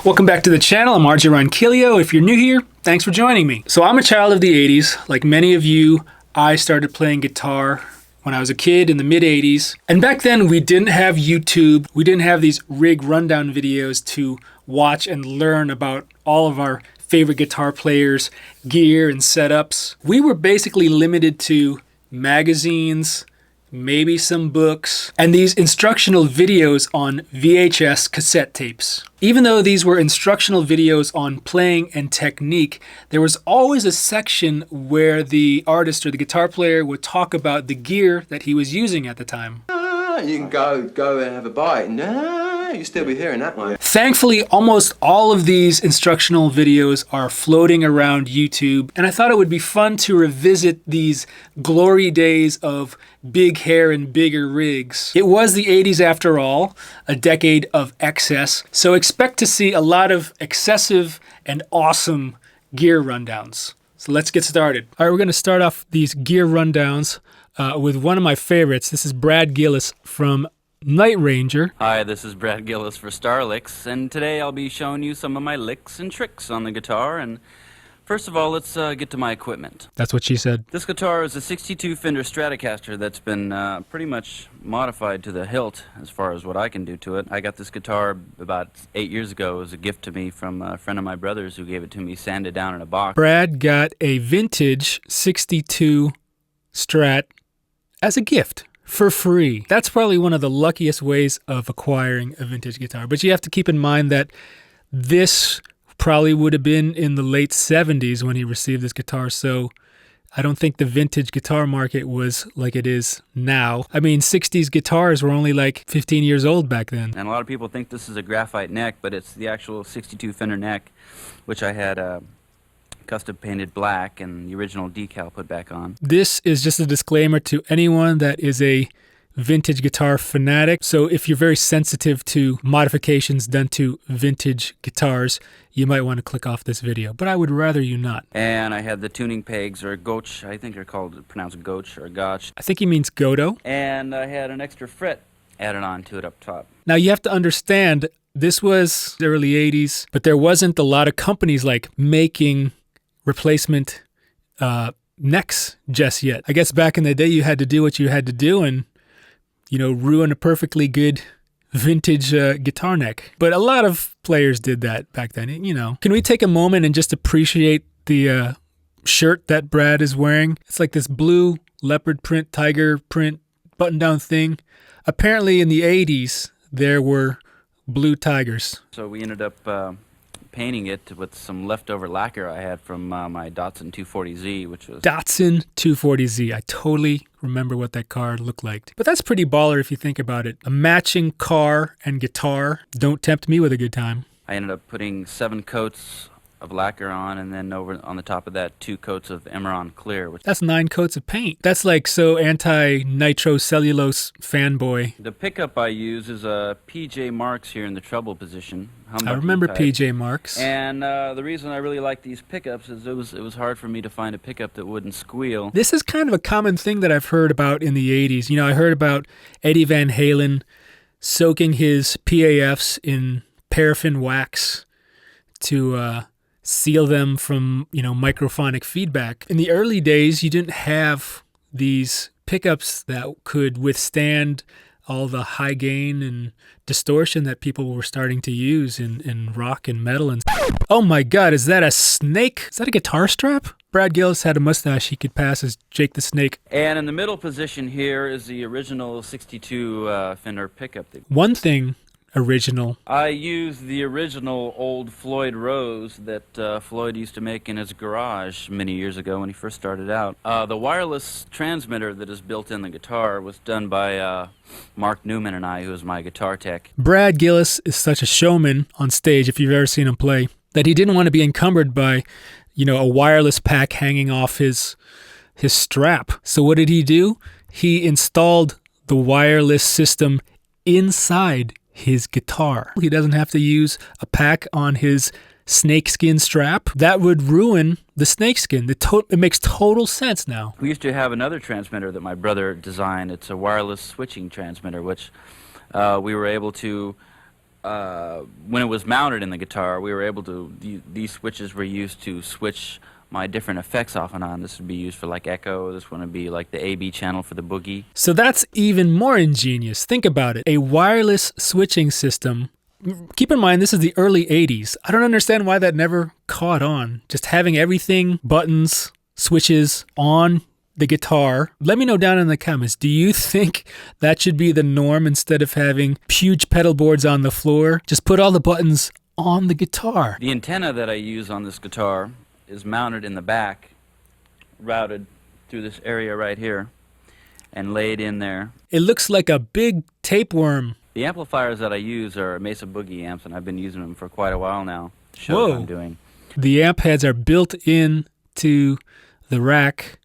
Welcome back to the channel. I'm RJ Ronquillo. If you're new here, thanks for joining me. So I'm a child of the 80s. Like many of you, I started playing guitar when I was a kid in the mid-80s. And back then we didn't have YouTube. We didn't have these rig rundown videos to watch and learn about all of our favorite guitar players, gear, and setups. We were basically limited to magazines, maybe some books, and these instructional videos on VHS cassette tapes. Even though these were instructional videos on playing and technique, there was always a section where the artist or the guitar player would talk about the gear that he was using at the time. You can go and have a bite. No, you still be hearing that one. Thankfully, almost all of these instructional videos are floating around YouTube, and I thought it would be fun to revisit these glory days of big hair and bigger rigs. It was the 80s after all, a decade of excess, so expect to see a lot of excessive and awesome gear rundowns. So let's get started. All right, we're going to start off these gear rundowns with one of my favorites. This is Brad Gillis from Night Ranger. Hi, this is Brad Gillis for Starlicks, and today I'll be showing you some of my licks and tricks on the guitar. And first of all, let's get to my equipment. That's what she said. This guitar is a 62 Fender Stratocaster that's been pretty much modified to the hilt as far as what I can do to it. I got this guitar about 8 years ago. It was a gift to me from a friend of my brother's who gave it to me sanded down in a box. Brad got a vintage 62 Strat as a gift for free. That's probably one of the luckiest ways of acquiring a vintage guitar. But you have to keep in mind that this probably would have been in the late 70s when he received this guitar, so I don't think the vintage guitar market was like it is now. I mean, 60s guitars were only like 15 years old back then. And a lot of people think this is a graphite neck, but it's the actual 62 Fender neck, which I had custom painted black and the original decal put back on. This is just a disclaimer to anyone that is a vintage guitar fanatic. So if you're very sensitive to modifications done to vintage guitars, you might want to click off this video, but I would rather you not. And I had the tuning pegs, or goch, I think they're pronounced goch or gotch. I think he means Godo. And I had an extra fret added on to it up top. Now you have to understand, this was the early 80s, but there wasn't a lot of companies like making replacement necks just yet. I guess back in the day you had to do what you had to do and, you know, ruin a perfectly good vintage guitar neck. But a lot of players did that back then, you know. Can we take a moment and just appreciate the shirt that Brad is wearing? It's like this blue leopard print, tiger print button-down thing. Apparently in the 80s there were blue tigers. So we ended up painting it with some leftover lacquer I had from my Datsun 240Z, which was... Datsun 240Z. I totally remember what that car looked like. But that's pretty baller if you think about it. A matching car and guitar. Don't tempt me with a good time. I ended up putting 7 coats of lacquer on, and then over on the top of that 2 coats of Emeron Clear. That's 9 coats of paint. That's like so anti-nitrocellulose fanboy. The pickup I use is a PJ Marks here in the treble position. I remember PJ Marks. And the reason I really like these pickups is it was hard for me to find a pickup that wouldn't squeal. This is kind of a common thing that I've heard about in the 80s. You know, I heard about Eddie Van Halen soaking his PAFs in paraffin wax to seal them from, you know, microphonic feedback. In the early days, you didn't have these pickups that could withstand all the high gain and distortion that people were starting to use in rock and metal. And oh my God, is that a snake? Is that a guitar strap? Brad Gillis had a mustache he could pass as Jake the Snake. And in the middle position here is the original 62 Fender pickup. One thing original. I used the original old Floyd Rose that Floyd used to make in his garage many years ago when he first started out. The wireless transmitter that is built in the guitar was done by Mark Newman and I, who is my guitar tech. Brad Gillis is such a showman on stage, if you've ever seen him play, that he didn't want to be encumbered by, you know, a wireless pack hanging off his strap. So what did he do? He installed the wireless system inside his guitar. He doesn't have to use a pack on his snakeskin strap. That would ruin the snakeskin. It makes total sense now. We used to have another transmitter that my brother designed. It's a wireless switching transmitter, which we were able to when it was mounted in the guitar, we were able to, these switches were used to switch my different effects off and on. This would be used for like echo. This one would be like the AB channel for the boogie. So that's even more ingenious. Think about it. A wireless switching system. Keep in mind, this is the early 80s. I don't understand why that never caught on. Just having everything, buttons, switches on the guitar. Let me know down in the comments. Do you think that should be the norm instead of having huge pedal boards on the floor? Just put all the buttons on the guitar. The antenna that I use on this guitar is mounted in the back, routed through this area right here, and laid in there. It looks like a big tapeworm. The amplifiers that I use are Mesa Boogie amps, and I've been using them for quite a while now. Shows Whoa. I'm doing. The amp heads are built in to the rack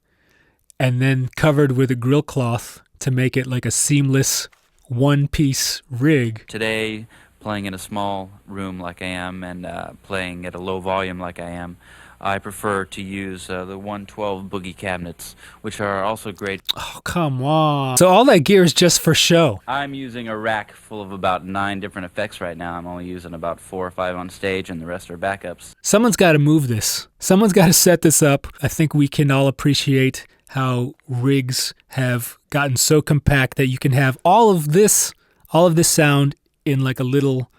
and then covered with a grill cloth to make it like a seamless one-piece rig. Today, playing in a small room like I am and playing at a low volume like I am, I prefer to use the 112 Boogie cabinets, which are also great. Oh, come on. So all that gear is just for show. I'm using a rack full of about 9 different effects right now. I'm only using about 4 or 5 on stage, and the rest are backups. Someone's got to move this. Someone's got to set this up. I think we can all appreciate how rigs have gotten so compact that you can have all of this sound in like a little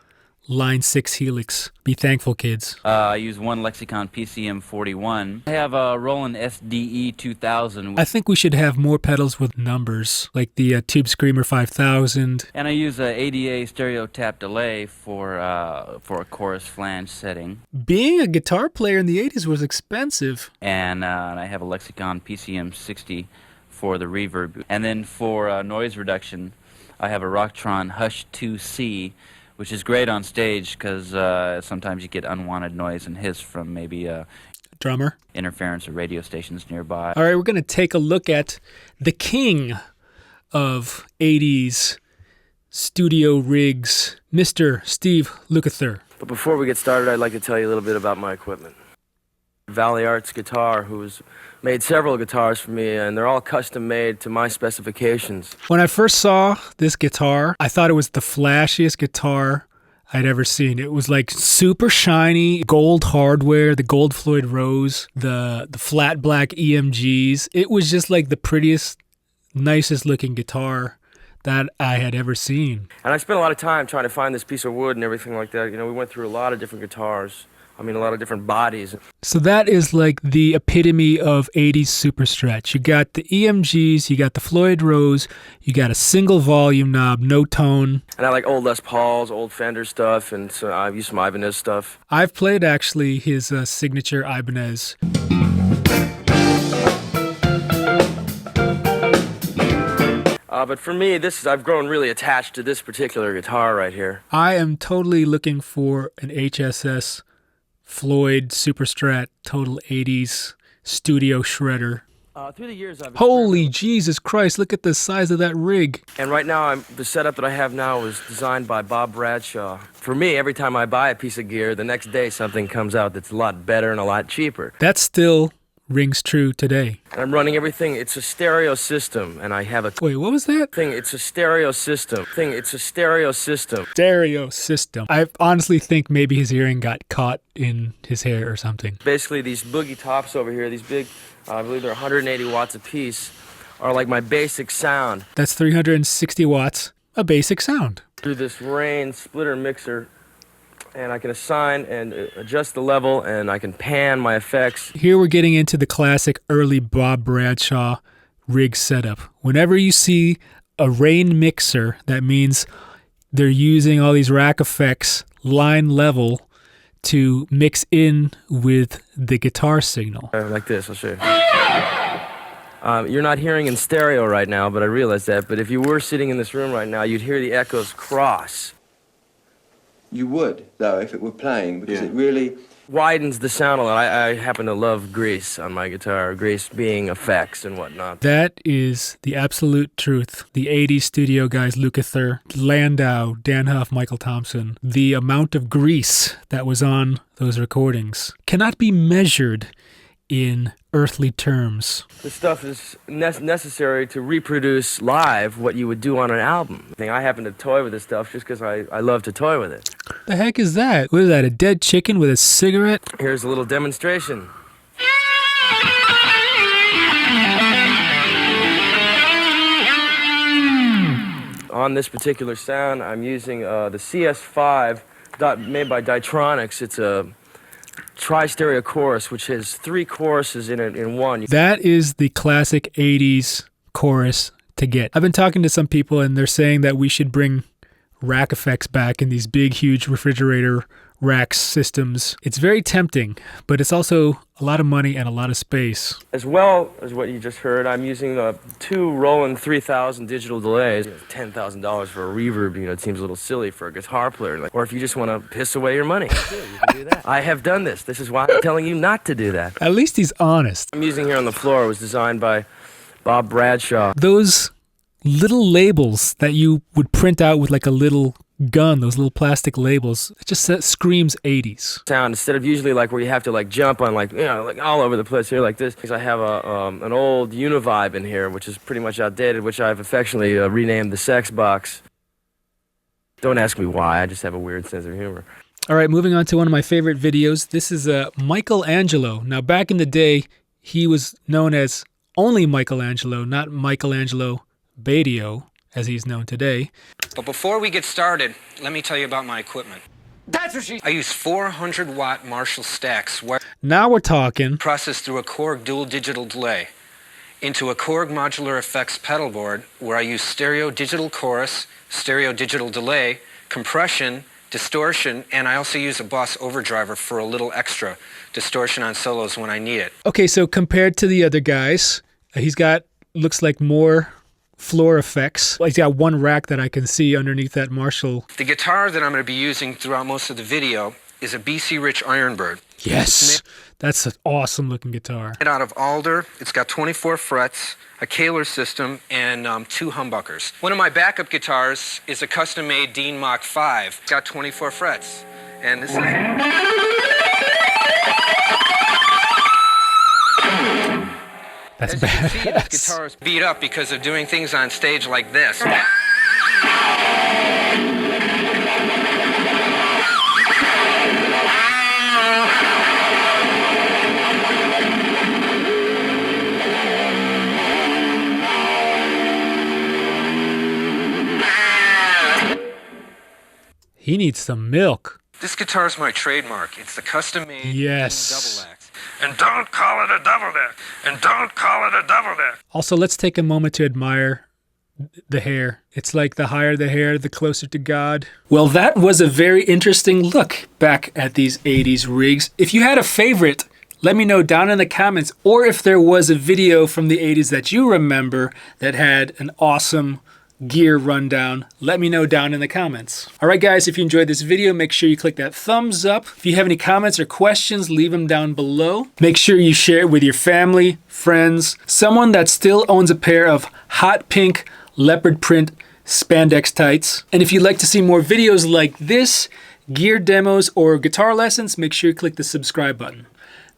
Line 6 Helix. Be thankful, kids. I use one Lexicon PCM 41. I have a Roland SDE 2000. I think we should have more pedals with numbers, like the Tube Screamer 5000. And I use a ADA stereo tap delay for a chorus flange setting. Being a guitar player in the 80s was expensive. And I have a Lexicon PCM 60 for the reverb. And then for noise reduction, I have a Rocktron Hush 2C, which is great on stage because sometimes you get unwanted noise and hiss from maybe drummer interference or radio stations nearby. All right, we're going to take a look at the king of 80s studio rigs, Mr. Steve Lukather. But before we get started, I'd like to tell you a little bit about my equipment. Valley Arts Guitar, who's made several guitars for me, and they're all custom made to my specifications. When I first saw this guitar, I thought it was the flashiest guitar I'd ever seen. It was like super shiny, gold hardware, the gold Floyd Rose, the flat black EMGs. It was just like the prettiest, nicest looking guitar that I had ever seen. And I spent a lot of time trying to find this piece of wood and everything like that. You know, we went through a lot of different guitars. I mean, a lot of different bodies. So that is like the epitome of 80s super stretch. You got the EMGs, you got the Floyd Rose, you got a single volume knob, no tone. And I like old Les Pauls, old Fender stuff, and so I've used some Ibanez stuff. I've played actually his signature Ibanez. But for me, I've grown really attached to this particular guitar right here. I am totally looking for an HSS Floyd Super Strat Total 80s Studio Shredder. Through the years, Holy Jesus Christ, look at the size of that rig. And right now, the setup that I have now was designed by Bob Bradshaw. For me, every time I buy a piece of gear, the next day something comes out that's a lot better and a lot cheaper. That still rings true today. And I'm running everything. It's a stereo system, and I have a... Wait, what was that? It's a stereo system. It's a stereo system. Stereo system. I honestly think maybe his earring got caught in his hair or something. Basically, these boogie tops over here, these big, I believe they're 180 watts a piece, are like my basic sound. That's 360 watts, a basic sound. Through this Rain splitter mixer, and I can assign and adjust the level, and I can pan my effects. Here we're getting into the classic early Bob Bradshaw rig setup. Whenever you see a Rain mixer, that means they're using all these rack effects line level to mix in with the guitar signal. Like this, I'll show you. You're not hearing in stereo right now, but I realize that. But if you were sitting in this room right now, you'd hear the echoes cross. You would, though, if it were playing, because it really widens the sound a lot. I happen to love Grease on my guitar, Grease being effects and whatnot. That is the absolute truth. The 80s studio guys, Lukather, Landau, Dan Huff, Michael Thompson, the amount of grease that was on those recordings cannot be measured in earthly terms? This stuff is necessary to reproduce live what you would do on an album. I happen to toy with this stuff just because I love to toy with it. The heck is that? What is that, a dead chicken with a cigarette? Here's a little demonstration. On this particular sound, I'm using the CS5 made by Ditronics. It's a tri-stereo chorus, which has 3 choruses in it in one. That is the classic 80s chorus to get. I've been talking to some people and they're saying that we should bring rack effects back in these big, huge refrigerator rack systems. It's very tempting, but it's also a lot of money and a lot of space. As well as what you just heard, I'm using 2 Roland 3000 digital delays. $10,000 for a reverb, it seems a little silly for a guitar player. Or if you just want to piss away your money, you can do that. I have done this. This is why I'm telling you not to do that. At least he's honest. I'm using here on the floor was designed by Bob Bradshaw. Those little labels that you would print out with like a little gun, those little plastic labels, it just screams 80s. Sound, instead of usually like where you have to like jump on like all over the place here like this, because I have an old Univibe in here, which is pretty much outdated, which I've affectionately renamed the Sex Box. Don't ask me why, I just have a weird sense of humor. All right, moving on to one of my favorite videos. This is Michelangelo. Now, back in the day, he was known as only Michelangelo, not Michelangelo Batio, as he's known today. But before we get started, let me tell you about my equipment. That's what I use 400-watt Marshall stacks Now we're talking. processed through a Korg dual digital delay into a Korg modular effects pedal board where I use stereo digital chorus, stereo digital delay, compression, distortion, and I also use a Boss overdriver for a little extra distortion on solos when I need it. Okay, so compared to the other guys, he's got, looks like more floor effects. He's got one rack that I can see underneath that Marshall. The guitar that I'm going to be using throughout most of the video is a BC Rich Ironbird. Yes, that's an awesome looking guitar. Made out of alder, it's got 24 frets, a Kaler system, and 2 humbuckers. One of my backup guitars is a custom-made Dean Mach 5. It's got 24 frets, and this is... That's As you can see, this badass. guitar is beat up because of doing things on stage like this. He needs some milk. This guitar is my trademark. It's the custom-made Yes. double axe. And don't call it a double neck. And don't call it a double neck. Also, let's take a moment to admire the hair. It's like the higher the hair, the closer to God. Well, that was a very interesting look back at these 80s rigs. If you had a favorite, let me know down in the comments, or if there was a video from the 80s that you remember that had an awesome gear rundown, let me know down in the comments. All right, guys, if you enjoyed this video, make sure you click that thumbs up. If you have any comments or questions, leave them down below. Make sure you share it with your family, friends, someone that still owns a pair of hot pink leopard print spandex tights. And if you'd like to see more videos like this, gear demos, or guitar lessons, make sure you click the subscribe button.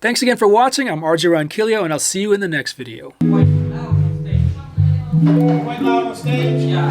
Thanks again for watching. I'm RJ Ronquillo, and I'll see you in the next video. Quite loud on stage. Yeah.